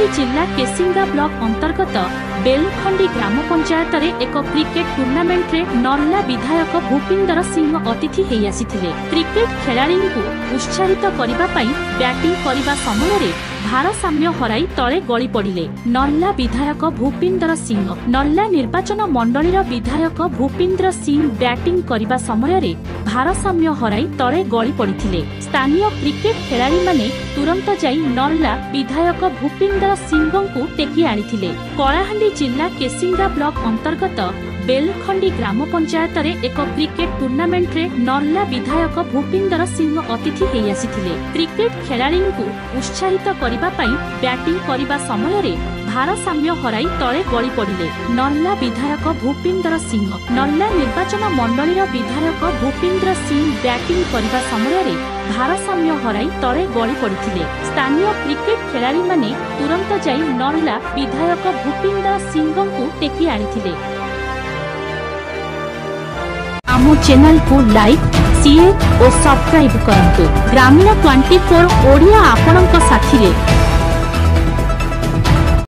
कलाहांडी जिला केसिंगा ब्लॉक अंतर्गत बेलखंडी ग्राम पंचायत रे एक क्रिकेट टूर्नामेंट रे नर्ला विधायक भूपिंदर सिंह अतिथि हेई आसिथिले। क्रिकेट खेलाड़ी को उत्साहित करिबा पई बैटिंग करिबा समय रे भारसाम्य हराई तले गली पड़िले नर्ला विधायक भूपिंदर सिंह। नर्ला निर्वाचन मंडलीर विधायक भूपिंदर सिंह बैटिंग करिबा समय रे भारसाम्य हराई तले गली पड़िथिले। स्थानीय क्रिकेट खेलाड़ी माने तुरंत जाई नर्ला विधायक भूपिंदर सिंह को टेकी आनिथिले। कलाहांडी जिला केसिंगा ब्लॉक अंतर्गत बेलखंडी ग्राम पंचायत रे एक क्रिकेट टूर्नामेंट रे नर्ला विधायक भूपिंदर सिंह अतिथि हेई आसिथिले। क्रिकेट खेलाड़ी को उत्साहित करिबा पई बैटिंग करिबा समय रे भारसाम्य हराई तले गली पड़िले नर्ला विधायक भूपिंदर सिंह। नर्ला निर्वाचन मंडलीर विधायक भूपिंदर सिंह बैटिंग करिबा समय रे भारसाम्य हराई तले गली पड़िथिले। स्थानीय क्रिकेट खेलाड़ी माने तुरंत जाई नर्ला विधायक भूपिंदर सिंह को टेकी आनिथिले। आमो चैनल को लाइक, शेयर और सब्सक्राइब करंतु। ग्रामीण 24 ओडिया आपणक साथी रे।